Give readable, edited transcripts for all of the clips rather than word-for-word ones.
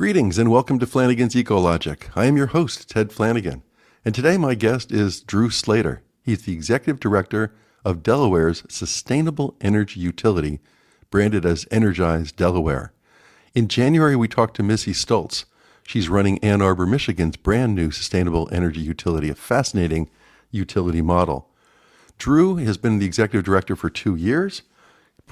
Greetings and welcome to Flanigan's Ecologic. I am your host, Ted Flanigan, and today my guest is Drew Slater. He's the Executive Director of Delaware's Sustainable Energy Utility, branded as Energize Delaware. In January, we talked to Missy Stoltz. She's running Ann Arbor, Michigan's brand new Sustainable Energy Utility, a fascinating utility model. Drew has been the Executive Director for 2 years.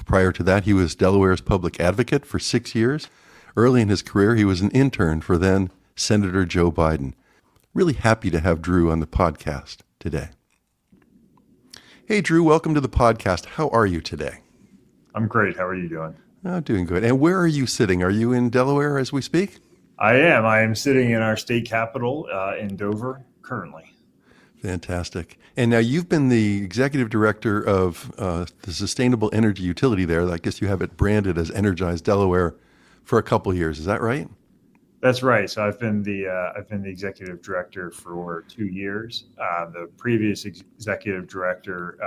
Prior to that, he was Delaware's public advocate for 6 years. Early in his career, he was an intern for then Senator Joe Biden. Really happy to have Drew on the podcast today. Hey, Drew, welcome to the podcast. How are you today? I'm great. How are you doing? Oh, doing good. And where are you sitting? Are you in Delaware as we speak? I am. I am sitting in our state capital in Dover currently. Fantastic. And now you've been the Executive Director of the Sustainable Energy Utility there. I guess you have it branded as Energize Delaware for a couple of years. Is that right? That's right. So I've been the executive director for 2 years. The previous executive director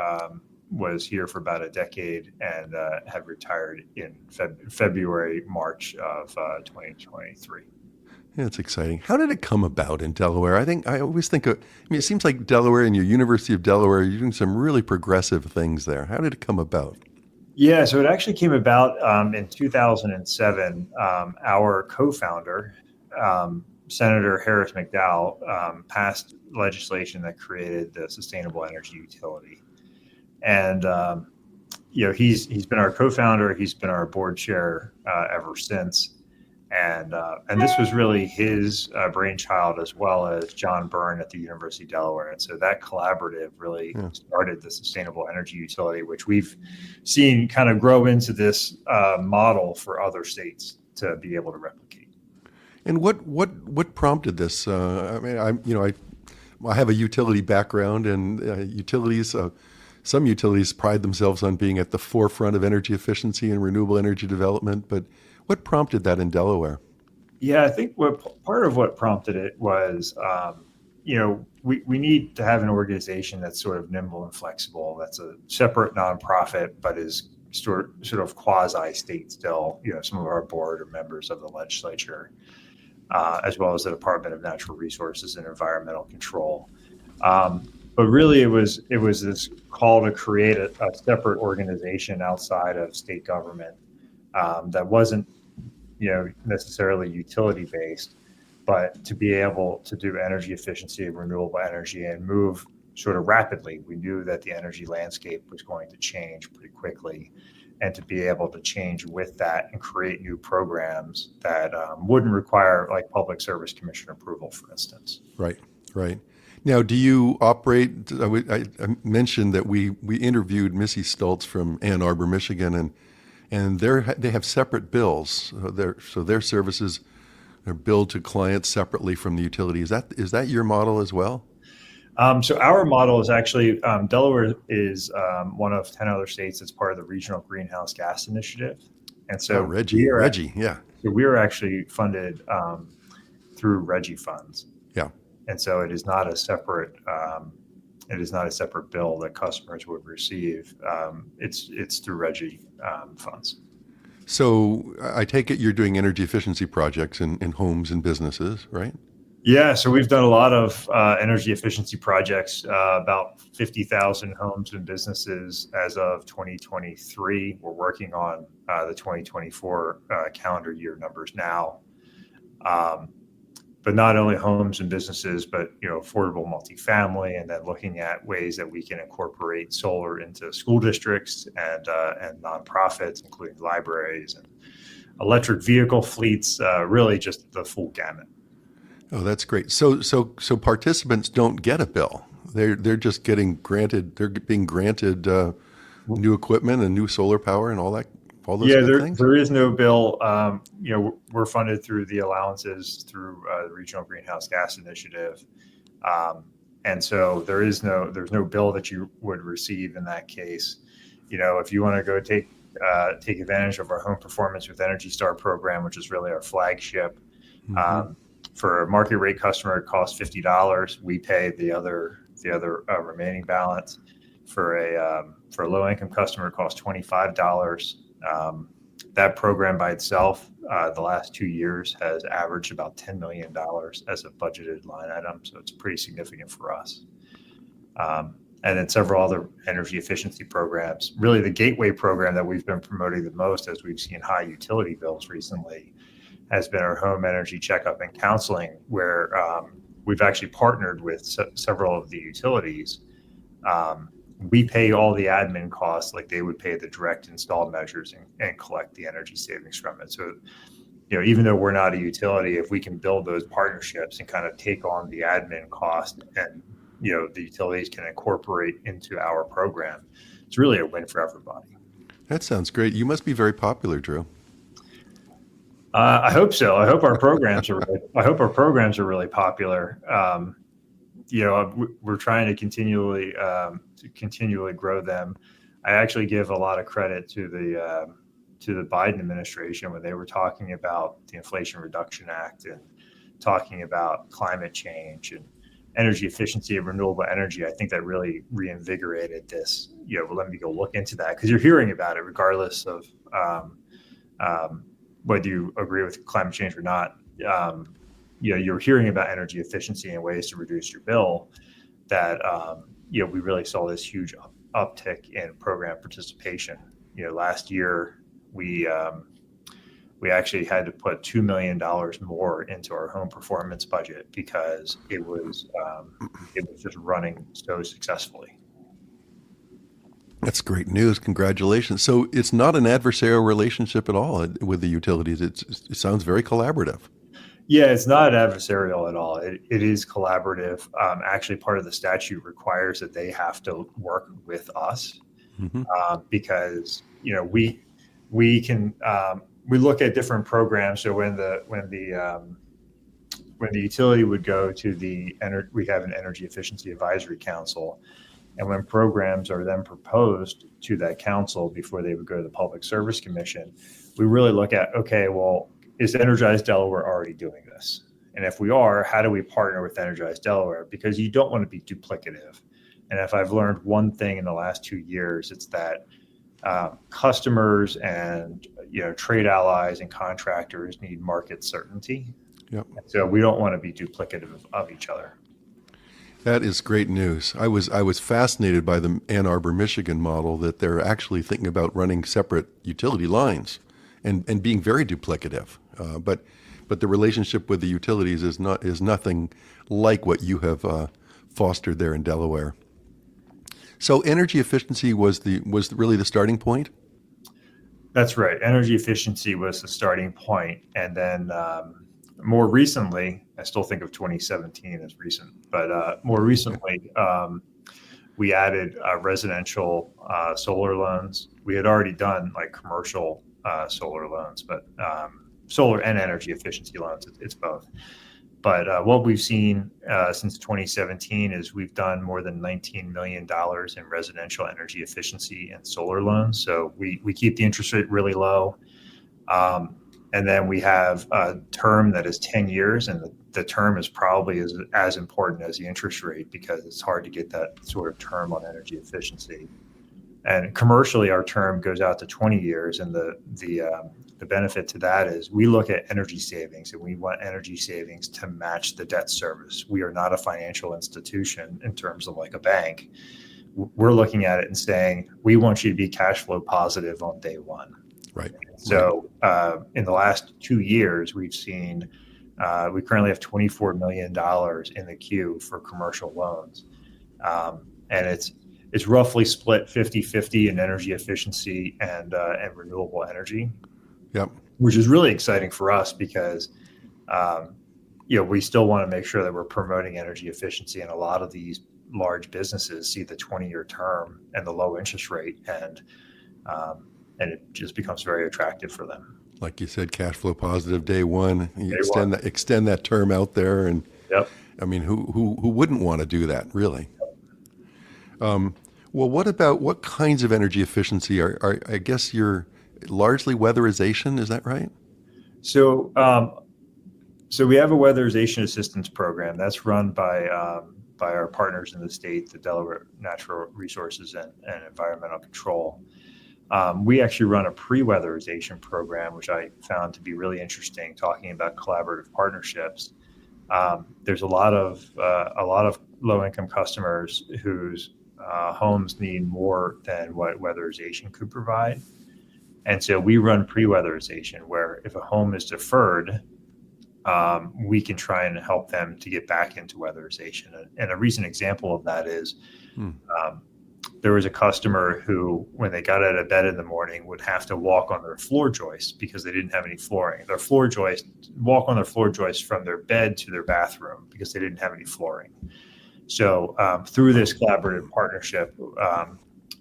was here for about a decade and had retired in March of 2023. Yeah, it's exciting. How did it come about in Delaware? I always think it seems like Delaware and your University of Delaware, you're doing some really progressive things there. How did it come about? Yeah, so it actually came about in 2007. Our co-founder, Senator Harris McDowell, passed legislation that created the Sustainable Energy Utility. And, he's been our co-founder. He's been our board chair ever since. And this was really his brainchild, as well as John Byrne at the University of Delaware. And so that collaborative really started the Sustainable Energy Utility, which we've seen kind of grow into this model for other states to be able to replicate. And what prompted this? I have a utility background, and utilities. Some utilities pride themselves on being at the forefront of energy efficiency and renewable energy development, but what prompted that in Delaware? Yeah, I think part of what prompted it was, we need to have an organization that's sort of nimble and flexible. That's a separate nonprofit, but is sort of quasi-state still. Some of our board are members of the legislature, as well as the Department of Natural Resources and Environmental Control. But really, it was this call to create a separate organization outside of state government that wasn't necessarily utility based, but to be able to do energy efficiency and renewable energy and move sort of rapidly. We knew that the energy landscape was going to change pretty quickly, and to be able to change with that and create new programs that wouldn't require like Public Service Commission approval, for instance. Right. Now, do you operate? I mentioned that we interviewed Missy Stoltz from Ann Arbor, Michigan, and they have separate bills. So their services are billed to clients separately from the utility. Is that your model as well? So our model is actually Delaware is one of 10 other states that's part of the Regional Greenhouse Gas Initiative, and so Reggie, yeah. So we are actually funded through Reggie funds. Yeah, and so it is not a separate. It is not a separate bill that customers would receive. It's through Reggie funds. So I take it you're doing energy efficiency projects in homes and businesses, right? Yeah, so we've done a lot of energy efficiency projects, about 50,000 homes and businesses as of 2023. We're working on the 2024 calendar year numbers now. But not only homes and businesses, but affordable multifamily, and then looking at ways that we can incorporate solar into school districts and nonprofits, including libraries and electric vehicle fleets. Really, just the full gamut. Oh, that's great. So participants don't get a bill. They're just getting granted. They're being granted new equipment and new solar power and all that. All those things? There is no bill. We're funded through the allowances through the Regional Greenhouse Gas Initiative, and so there's no bill that you would receive in that case. If you want to go take advantage of our Home Performance with Energy Star program, which is really our flagship. Mm-hmm. For a market rate customer, it costs $50. We pay the other remaining balance. For a low income customer, it costs $25. That program by itself, the last 2 years has averaged about $10 million as a budgeted line item. So it's pretty significant for us. And then several other energy efficiency programs. Really, the gateway program that we've been promoting the most as we've seen high utility bills recently has been our home energy checkup and counseling, where we've actually partnered with several of the utilities. We pay all the admin costs like they would pay the direct install measures and collect the energy savings from it. So, even though we're not a utility, if we can build those partnerships and kind of take on the admin cost and the utilities can incorporate into our program, it's really a win for everybody. That sounds great. You must be very popular, Drew. I hope so. I hope our programs are. I hope our programs are really popular. We're trying to continually grow them. I actually give a lot of credit to the Biden administration when they were talking about the Inflation Reduction Act and talking about climate change and energy efficiency and renewable energy. I think that really reinvigorated this. Let me go look into that, because you're hearing about it regardless of whether you agree with climate change or not. You're hearing about energy efficiency and ways to reduce your bill. That we really saw this huge uptick in program participation. Last year we actually had to put $2 million more into our home performance budget because it was just running so successfully. That's great news. Congratulations. So it's not an adversarial relationship at all with the utilities. It sounds very collaborative. Yeah, it's not adversarial at all. It is collaborative. Actually, part of the statute requires that they have to work with us, because we can we look at different programs. So when the utility would go to we have an Energy Efficiency Advisory Council, and when programs are then proposed to that council before they would go to the Public Service Commission, we really look at, okay, well, is Energize Delaware already doing this? And if we are, how do we partner with Energize Delaware? Because you don't want to be duplicative. And if I've learned one thing in the last 2 years, it's that customers and trade allies and contractors need market certainty. Yep. So we don't want to be duplicative of each other. That is great news. I was fascinated by the Ann Arbor, Michigan model, that they're actually thinking about running separate utility lines and being very duplicative. But the relationship with the utilities is nothing like what you have fostered there in Delaware. So energy efficiency was really the starting point? That's right. Energy efficiency was the starting point. And then more recently, I still think of 2017 as recent, but more recently, we added residential solar loans. We had already done like commercial solar loans, but solar and energy efficiency loans, it's both. But what we've seen since 2017 is we've done more than $19 million in residential energy efficiency and solar loans. So we keep the interest rate really low. And then we have a term that is 10 years, and the term is probably as important as the interest rate, because it's hard to get that sort of term on energy efficiency. And commercially, our term goes out to 20 years, and the benefit to that is we look at energy savings, and we want energy savings to match the debt service. We are not a financial institution in terms of like a bank. We're looking at it and saying, we want you to be cash flow positive on day one. Right. So in the last 2 years, we've seen, we currently have $24 million in the queue for commercial loans. And it's roughly split 50-50 in energy efficiency and renewable energy. Yep. Which is really exciting for us because, we still want to make sure that we're promoting energy efficiency. And a lot of these large businesses see the 20-year term and the low interest rate, and it just becomes very attractive for them. Like you said, cash flow positive day one. You extend that term out there, and yep. I mean, who wouldn't want to do that, really? Well, what kinds of energy efficiency are I guess you're largely weatherization, is that right? So we have a weatherization assistance program that's run by our partners in the state, the Delaware Natural Resources and Environmental Control. We actually run a pre-weatherization program, which I found to be really interesting, talking about collaborative partnerships. There's a lot of low-income customers whose homes need more than what weatherization could provide. And so we run pre-weatherization, where if a home is deferred, we can try and help them to get back into weatherization. And a recent example of that is there was a customer who, when they got out of bed in the morning, would have to walk on their floor joists because they didn't have any flooring. Walk on their floor joists from their bed to their bathroom because they didn't have any flooring. So through this collaborative partnership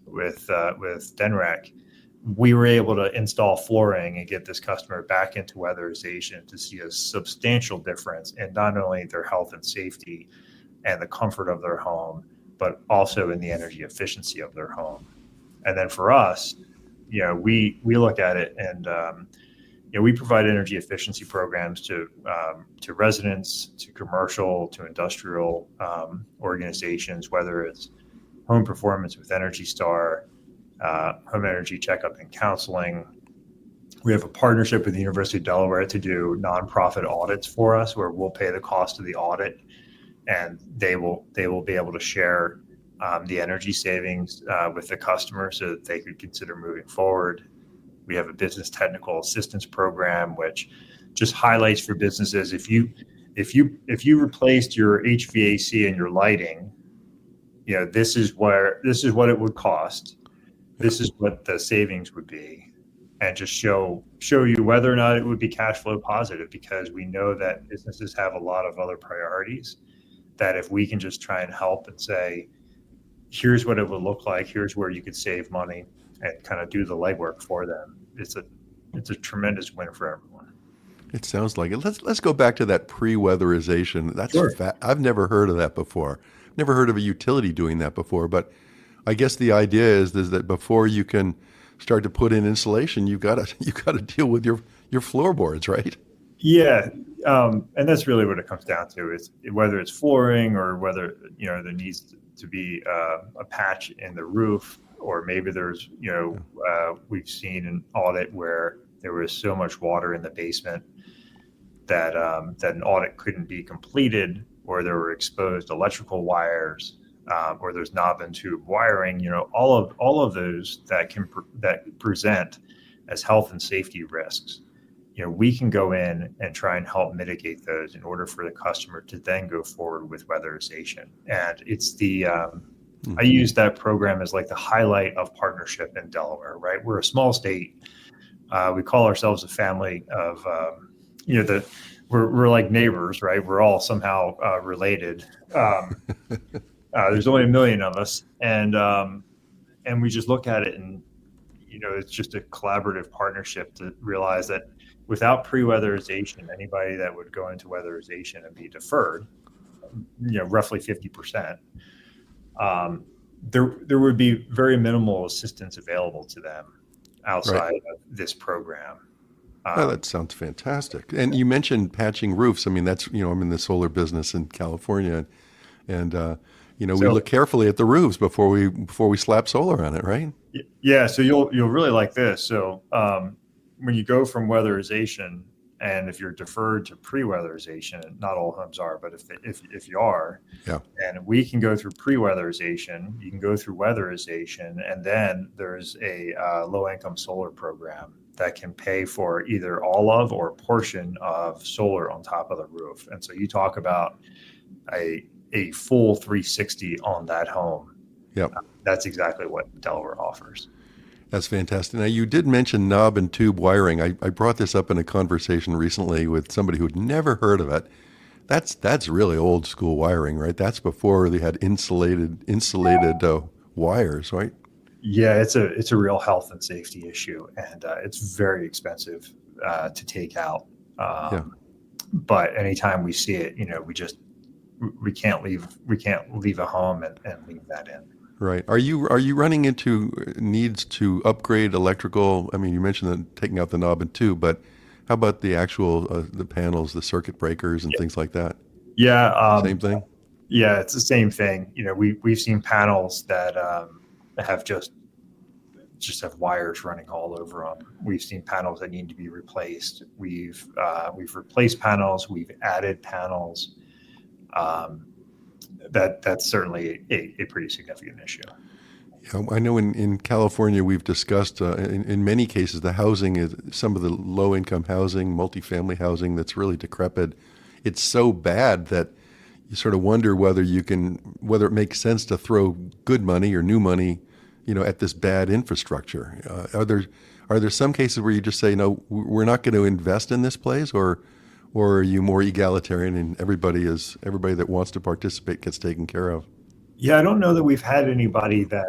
with DENREC, we were able to install flooring and get this customer back into weatherization to see a substantial difference in not only their health and safety and the comfort of their home, but also in the energy efficiency of their home. And then for us, we look at it and we provide energy efficiency programs to residents, to commercial, to industrial organizations, whether it's home performance with Energy Star, home energy checkup and counseling. We have a partnership with the University of Delaware to do nonprofit audits for us, where we'll pay the cost of the audit, and they will be able to share the energy savings with the customer so that they could consider moving forward. We have a business technical assistance program, which just highlights for businesses, if you replaced your HVAC and your lighting, this is what it would cost. This is what the savings would be, and just show you whether or not it would be cash flow positive, because we know that businesses have a lot of other priorities, that if we can just try and help and say, here's what it would look like, here's where you could save money, and kind of do the legwork for them, it's a tremendous win for everyone. It sounds like it. Let's go back to that pre-weatherization. That's Sure. I've never heard of that before. Never heard of a utility doing that before, but I guess the idea is that before you can start to put in insulation, you've got to deal with your floorboards, right? Yeah, and that's really what it comes down to, is whether it's flooring or whether there needs to be a patch in the roof, or maybe there's we've seen an audit where there was so much water in the basement that an audit couldn't be completed, or there were exposed electrical wires. Or there's knob and tube wiring, all of those that present as health and safety risks. We can go in and try and help mitigate those in order for the customer to then go forward with weatherization. And it's I use that program as like the highlight of partnership in Delaware, right? We're a small state. We call ourselves a family of, we're like neighbors, right? We're all somehow related. There's only 1 million of us, and we just look at it, and it's just a collaborative partnership to realize that without pre-weatherization, anybody that would go into weatherization and be deferred, roughly 50%, there would be very minimal assistance available to them outside of this program. That sounds fantastic. And you mentioned patching roofs. I mean, that's I'm in the solar business in California, and we look carefully at the roofs before we slap solar on it, right? Yeah. So you'll really like this. So when you go from weatherization, and if you're deferred to pre-weatherization, not all homes are, but if you are, yeah, and we can go through pre-weatherization, you can go through weatherization, and then there's a low-income solar program that can pay for either all of or a portion of solar on top of the roof. And so you talk about a full 360 on that home. Yep. That's exactly what Delaware offers. That's fantastic. Now, you did mention knob and tube wiring. I brought this up in a conversation recently with somebody who'd never heard of it. That's really old school wiring, right? That's before they had insulated wires, right? Yeah, it's a real health and safety issue, and it's very expensive to take out. But anytime we see it, we can't leave a home and leave that in. Right. Are you running into needs to upgrade electrical? I mean, you mentioned taking out the knob and tube, but how about the actual the panels, the circuit breakers, and things like that? Yeah. Same thing. Yeah, it's the same thing. We've seen panels that have just just have wires running all over them. We've seen panels that need to be replaced. We've replaced panels. We've added panels. That's certainly a pretty significant issue. I know in California we've discussed in many cases the housing is some of the low-income housing, multifamily housing that's really decrepit. It's so bad that you sort of wonder whether it makes sense to throw good money or new money, at this bad infrastructure. Are there some cases where you just say, no, we're not going to invest in this place, or are you more egalitarian and everybody that wants to participate gets taken care of? Yeah, I don't know that we've had anybody that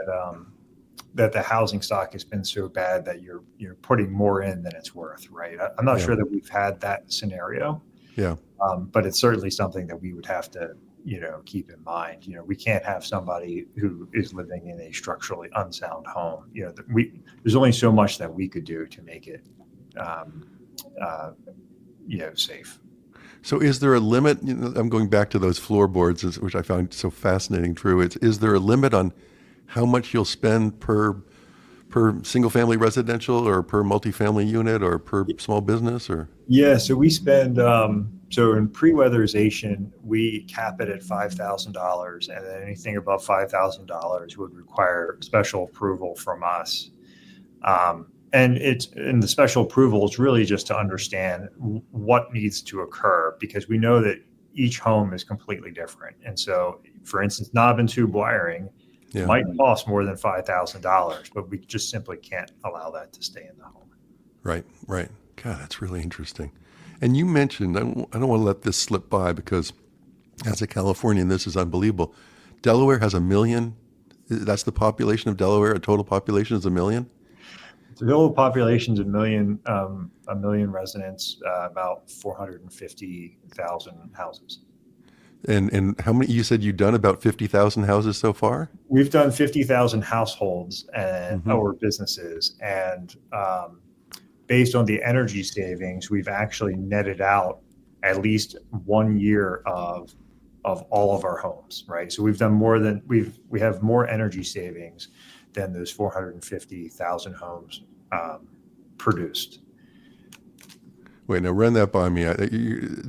the housing stock has been so bad that you're putting more in than it's worth, right? I'm not sure that we've had that scenario. Yeah. But it's certainly something that we would have to, keep in mind. We can't have somebody who is living in a structurally unsound home. There's only so much that we could do to make it, safe. So is there a limit? I'm going back to those floorboards, which I found so fascinating, Drew. Is there a limit on how much you'll spend per single-family residential or per multifamily unit or per small business? Or Yeah, so we spend, so in pre-weatherization, we cap it at $5,000, and then anything above $5,000 would require special approval from us. And the special approval is really just to understand what needs to occur, because we know that each home is completely different. And so, for instance, knob and tube wiring might cost more than $5,000, but we just simply can't allow that to stay in the home. Right. God, that's really interesting. And you mentioned, I don't want to let this slip by because as a Californian, this is unbelievable. Delaware has 1 million. That's the population of Delaware. A total population is 1 million. The total population is 1 million, 1 million residents, about 450,000 houses. And how many? You said you've done about 50,000 houses so far. We've done 50,000 households and or businesses, and based on the energy savings, we've actually netted out at least 1 year of all of our homes. Right, so we've done more than we have more energy savings than those 450,000 homes produced. Wait, now run that by me.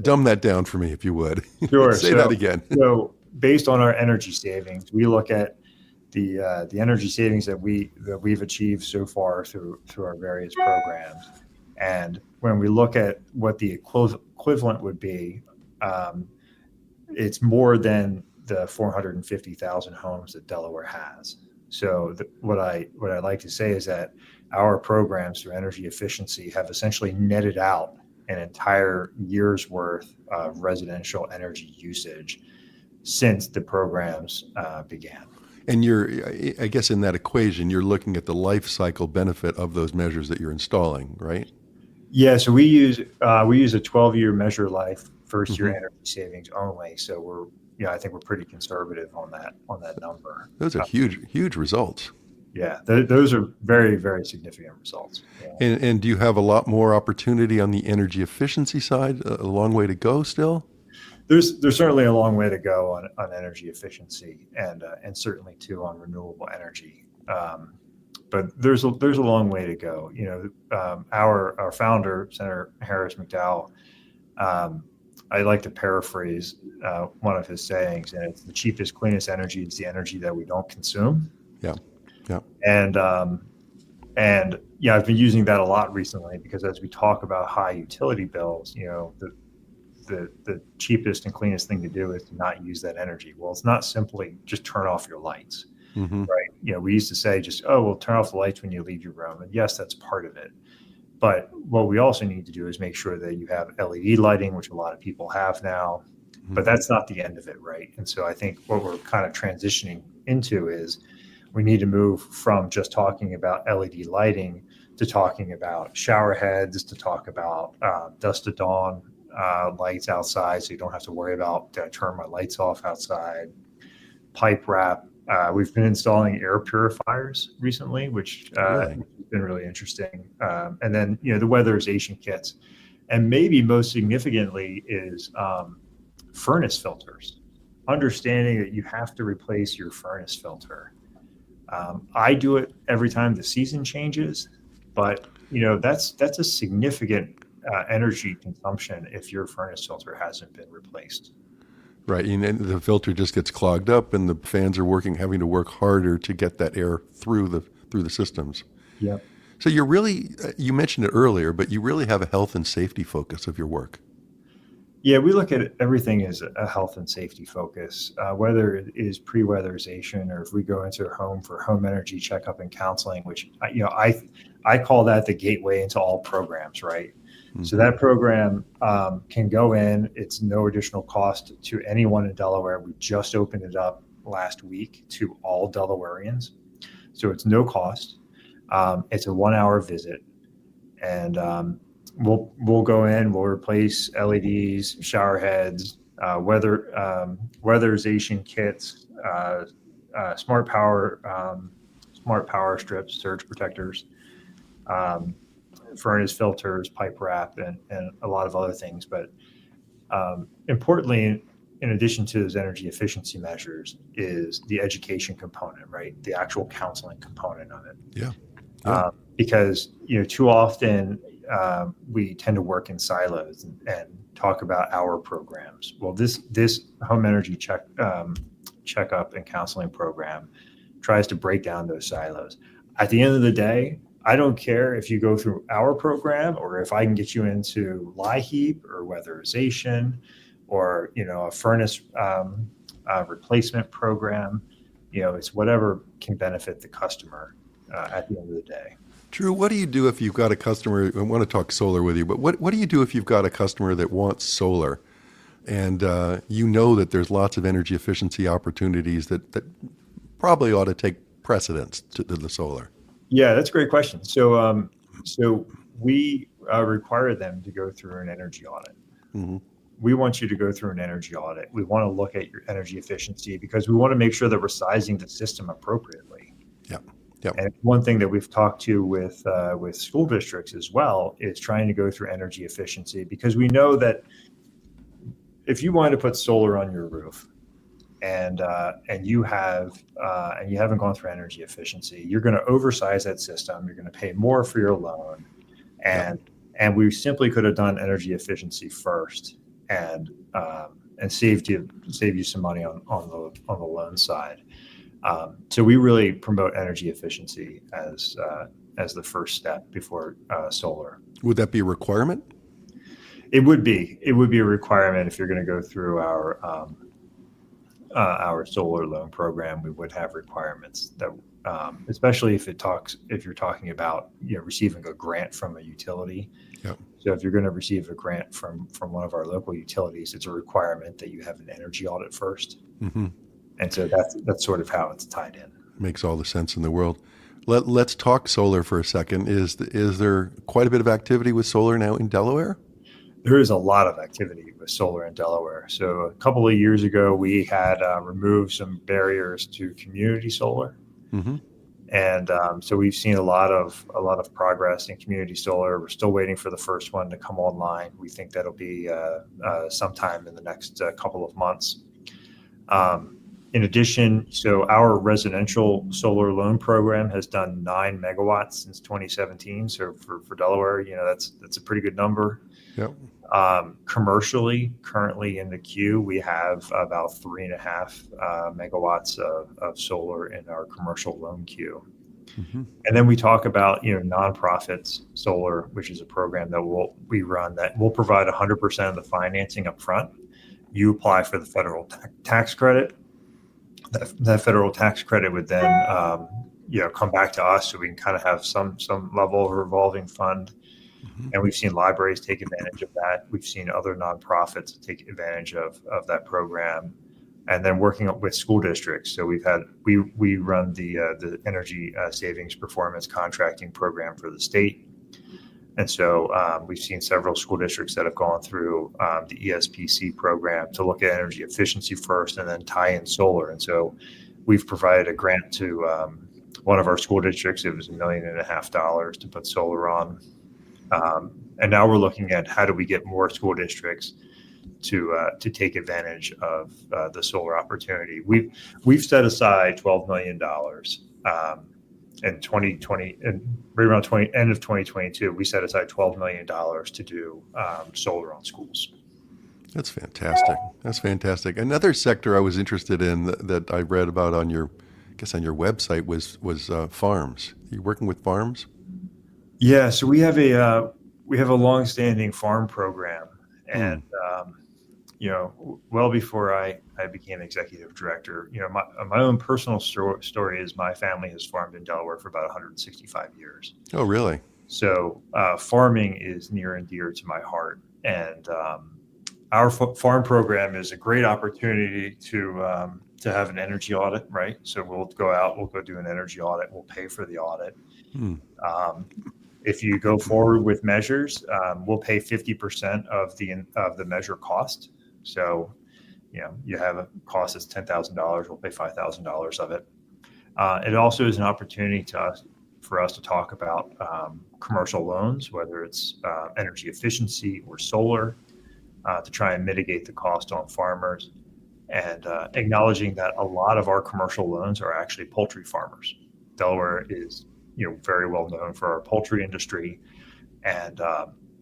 Dumb that down for me, if you would. Sure. Say that again. So, based on our energy savings, we look at the energy savings that we've achieved so far through our various programs, and when we look at what the equivalent would be, it's more than the 450,000 homes that Delaware has. So what I like to say is that our programs through energy efficiency have essentially netted out an entire year's worth of residential energy usage since the programs began. And I guess in that equation, you're looking at the life cycle benefit of those measures that you're installing, right? Yeah, so we use a 12-year measure life, first year energy savings only. So I think we're pretty conservative on that number. Those are huge results. Yeah, those are very, very significant results. Yeah. And do you have a lot more opportunity on the energy efficiency side? A long way to go still? There's certainly a long way to go on energy efficiency and certainly too on renewable energy. But there's a long way to go. Our founder, Senator Harris McDowell, I like to paraphrase one of his sayings, and it's the cheapest, cleanest energy is the energy that we don't consume. Yeah. And I've been using that a lot recently because as we talk about high utility bills, the cheapest and cleanest thing to do is to not use that energy. Well, it's not simply just turn off your lights, right? We used to say turn off the lights when you leave your room. And yes, that's part of it. But what we also need to do is make sure that you have LED lighting, which a lot of people have now, but that's not the end of it, right? And so I think what we're kind of transitioning into is we need to move from just talking about LED lighting to talking about shower heads, to talk about dusk to dawn lights outside, so you don't have to worry about, did I turn my lights off outside? Pipe wrap. We've been installing air purifiers recently, which has been really interesting. And then, the weatherization kits. And maybe most significantly is furnace filters. Understanding that you have to replace your furnace filter. I do it every time the season changes, but that's a significant energy consumption if your furnace filter hasn't been replaced. Right, and then the filter just gets clogged up, and the fans are having to work harder to get that air through the systems. Yeah. So you're really, you mentioned it earlier, but you really have a health and safety focus of your work. Yeah, we look at everything as a health and safety focus, whether it is pre-weatherization or if we go into a home for home energy checkup and counseling, which I call that the gateway into all programs, right? Mm-hmm. So that program can go in. It's no additional cost to anyone in Delaware. We just opened it up last week to all Delawareans, so it's no cost. It's a 1-hour visit, and we'll go in. We'll replace LEDs, shower heads, weatherization kits, smart power strips, surge protectors, furnace filters, pipe wrap, and a lot of other things. But importantly, in addition to those energy efficiency measures, is the education component, right? The actual counseling component of it. Yeah. Because too often we tend to work in silos and talk about our programs. Well, this home energy checkup and counseling program tries to break down those silos. At the end of the day, I don't care if you go through our program or if I can get you into LIHEAP or weatherization or a furnace replacement program. It's whatever can benefit the customer at the end of the day. Drew, what do you do if you've got a customer? I want to talk solar with you, but what do you do if you've got a customer that wants solar, and that there's lots of energy efficiency opportunities that probably ought to take precedence to the solar? Yeah, that's a great question. So we require them to go through an energy audit. Mm-hmm. We want you to go through an energy audit. We want to look at your energy efficiency because we want to make sure that we're sizing the system appropriately. Yeah. Yep. And one thing that we've talked to with school districts as well is trying to go through energy efficiency, because we know that if you want to put solar on your roof and you haven't gone through energy efficiency, you're going to oversize that system. You're going to pay more for your loan, and we simply could have done energy efficiency first and saved you some money on the loan side. So we really promote energy efficiency as the first step before solar. Would that be a requirement? It would be a requirement if you're going to go through our solar loan program. We would have requirements that, especially if you're talking about receiving a grant from a utility. Yep. So if you're going to receive a grant from one of our local utilities, it's a requirement that you have an energy audit first. Mm-hmm. And so that's sort of how it's tied in. Makes all the sense in the world. Let's talk solar for a second. Is there quite a bit of activity with solar now in Delaware? There is a lot of activity with solar in Delaware. So a couple of years ago, we had removed some barriers to community solar. Mm-hmm. And so we've seen a lot of progress in community solar. We're still waiting for the first one to come online. We think that'll be sometime in the next couple of months. In addition, so our residential solar loan program has done 9 megawatts since 2017. So for Delaware, that's a pretty good number. Yep. Commercially, currently in the queue, we have about 3.5 megawatts of solar in our commercial loan queue. Mm-hmm. And then we talk about nonprofits solar, which is a program that we run that will provide 100% of the financing up front. You apply for the federal tax credit. That federal tax credit would then come back to us, so we can kind of have some level of revolving fund. Mm-hmm. And we've seen libraries take advantage of that. We've seen other nonprofits take advantage of that program, and then working with school districts. So we run the energy savings performance contracting program for the state. And so we've seen several school districts that have gone through the ESPC program to look at energy efficiency first and then tie in solar. And so we've provided a grant to one of our school districts. It was $1.5 million to put solar on. And now we're looking at how do we get more school districts to take advantage of the solar opportunity. We've set aside $12 million in 2020, and right around end of 2022, we set aside $12 million to do solar on schools. That's fantastic. That's fantastic. Another sector I was interested in that I read about on your website was farms. Are you working with farms? Yeah, so we have a long-standing farm program, and well before I became executive director, my own personal story is my family has farmed in Delaware for about 165 years. Oh, really? So farming is near and dear to my heart, and our farm program is a great opportunity to have an energy audit, right? So we'll go do an energy audit. We'll pay for the audit. If you go forward with measures, we'll pay 50% of the measure cost. So, you have a cost that's $10,000. We'll pay $5,000 of it. It also is an opportunity for us to talk about commercial loans, whether it's energy efficiency or solar, to try and mitigate the cost on farmers, and acknowledging that a lot of our commercial loans are actually poultry farmers. Delaware is very well known for our poultry industry, and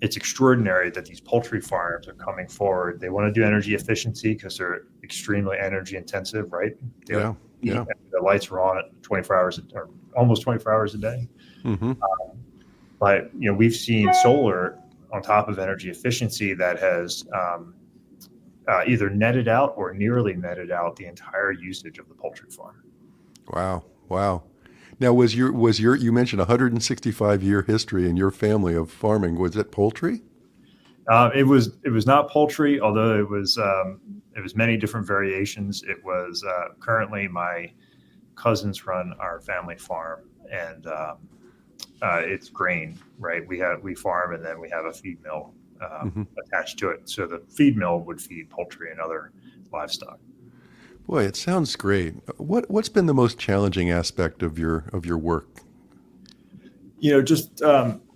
it's extraordinary that these poultry farms are coming forward. They want to do energy efficiency because they're extremely energy intensive, right? Yeah. The lights are on at 24 hours or almost 24 hours a day. Mm-hmm. But we've seen solar on top of energy efficiency that has either netted out or nearly netted out the entire usage of the poultry farm. Wow. Now, was you mentioned 165-year history in your family of farming? Was it poultry? It was not poultry, although it was many different variations. It was currently my cousins run our family farm, and it's grain, right? We farm, and then we have a feed mill attached to it. So the feed mill would feed poultry and other livestock. Boy, it sounds great. What's been the most challenging aspect of your work? Just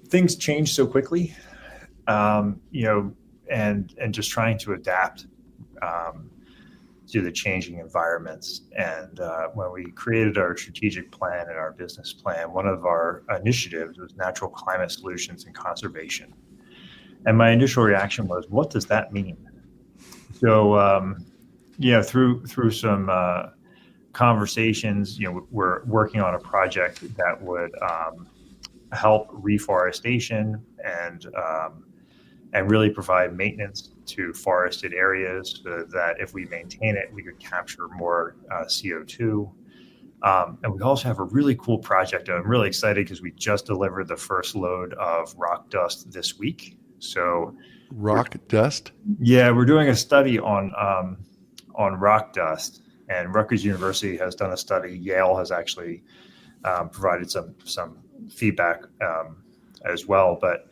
things change so quickly, and just trying to adapt to the changing environments. And when we created our strategic plan and our business plan, one of our initiatives was natural climate solutions and conservation. And my initial reaction was, what does that mean? So, through some conversations, we're working on a project that would help reforestation and really provide maintenance to forested areas, so that if we maintain it, we could capture more CO2. And we also have a really cool project. I'm really excited because we just delivered the first load of rock dust this week. So rock dust? Yeah, we're doing a study on rock dust, and Rutgers University has done a study. Yale has actually provided some feedback as well, but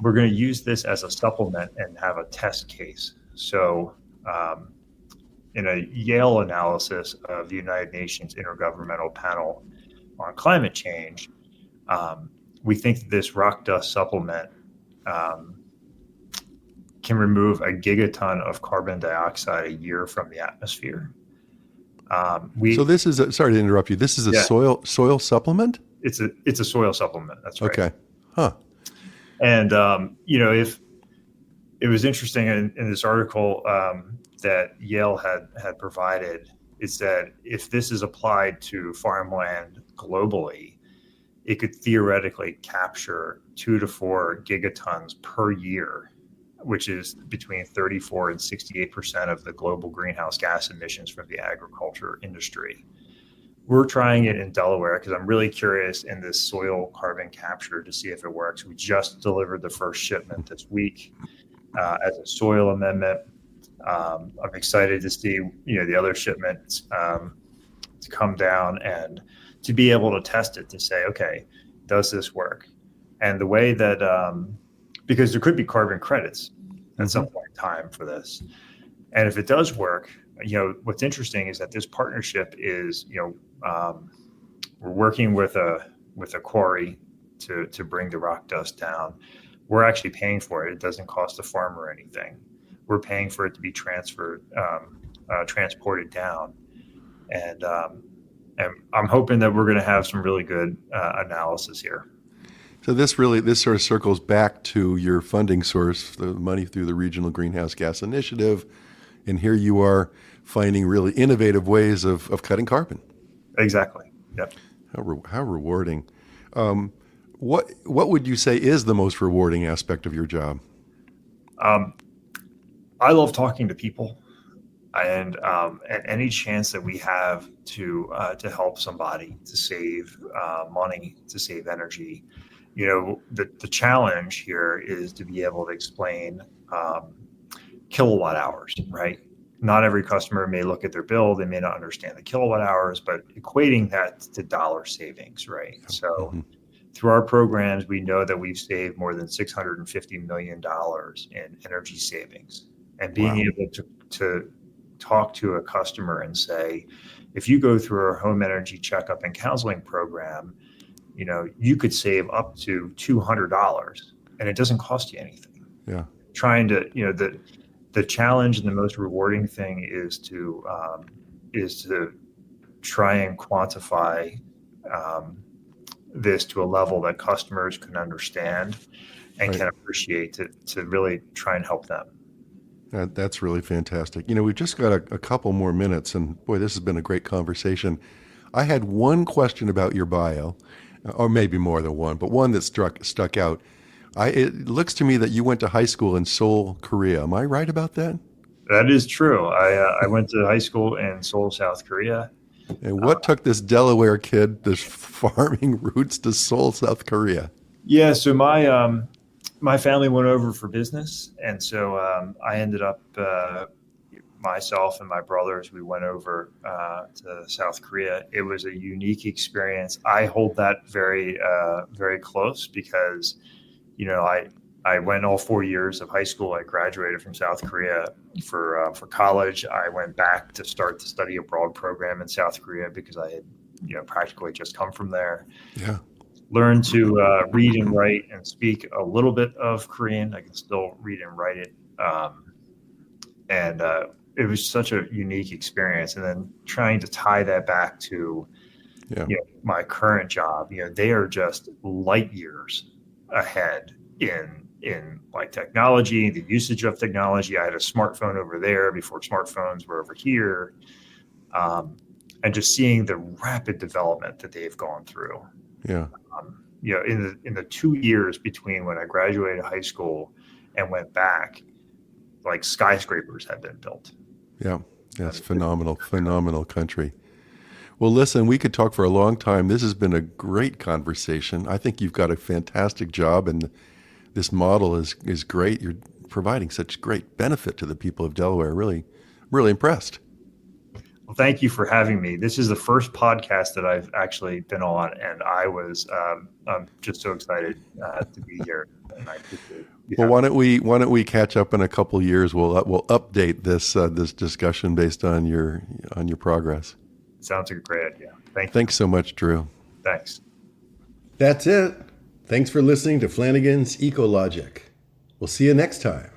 we're going to use this as a supplement and have a test case. So in a Yale analysis of the United Nations Intergovernmental Panel on Climate Change, we think that this rock dust supplement can remove a gigaton of carbon dioxide a year from the atmosphere. So this is sorry to interrupt you. This is a soil supplement? It's a soil supplement. That's right. Okay. Huh. And if it was interesting in this article that Yale had provided, is that if this is applied to farmland globally, it could theoretically capture 2 to 4 gigatons per year, which is between 34 and 68% of the global greenhouse gas emissions from the agriculture industry. We're trying it in Delaware because I'm really curious in this soil carbon capture to see if it works. We just delivered the first shipment this week as a soil amendment. I'm excited to see the other shipments to come down and to be able to test it, to say, okay, does this work? And the way that because there could be carbon credits at some point in time for this, and if it does work, what's interesting is that this partnership is we're working with a quarry to bring the rock dust down. We're actually paying for it. It doesn't cost the farmer anything. We're paying for it to be transported down, and And I'm hoping that we're going to have some really good analysis here. So this sort of circles back to your funding source, the money through the Regional Greenhouse Gas Initiative. And here you are finding really innovative ways of cutting carbon. Exactly. Yep. How rewarding. What would you say is the most rewarding aspect of your job? I love talking to people, and any chance that we have to help somebody, to save money, to save energy. The challenge here is to be able to explain kilowatt hours, right? Not every customer may look at their bill, they may not understand the kilowatt hours, but equating that to dollar savings, right? So through our programs, we know that we've saved more than $650 million in energy savings. And being able to talk to a customer and say, if you go through our home energy checkup and counseling program, you could save up to $200 and it doesn't cost you anything. Yeah. Trying to, the challenge and the most rewarding thing is to try and quantify this to a level that customers can understand and can appreciate to really try and help them. That's really fantastic. We've just got a couple more minutes, and boy, this has been a great conversation. I had one question about your bio, or maybe more than one, but one that stuck out. It looks to me that you went to high school in Seoul, Korea. Am I right about that? That is true. I went to high school in Seoul, South Korea. And what took this Delaware kid, this farming roots, to Seoul, South Korea? Yeah, so my family went over for business, and so I ended up, myself and my brothers, we went over to South Korea. It was a unique experience. I hold that very, very close because, I went all 4 years of high school. I graduated from South Korea for college. I went back to start the study abroad program in South Korea because I had, practically just come from there. Yeah. Learned to read and write and speak a little bit of Korean. I can still read and write it. And it was such a unique experience. And then trying to tie that back to my current job, they are just light years ahead in like technology, the usage of technology. I had a smartphone over there before smartphones were over here. And just seeing the rapid development that they've gone through. Yeah. In the 2 years between when I graduated high school and went back, like skyscrapers have been built. Yeah. That's phenomenal country. Well, listen, we could talk for a long time. This has been a great conversation. I think you've got a fantastic job, and this model is great. You're providing such great benefit to the people of Delaware. Really, really impressed. Well, thank you for having me. This is the first podcast that I've actually been on, and I was I'm just so excited to be here. And I well, why don't we catch up in a couple of years? We'll update this discussion based on your progress. Sounds like a great idea. Thanks so much, Drew. Thanks. That's it. Thanks for listening to Flanigan's EcoLogic. We'll see you next time.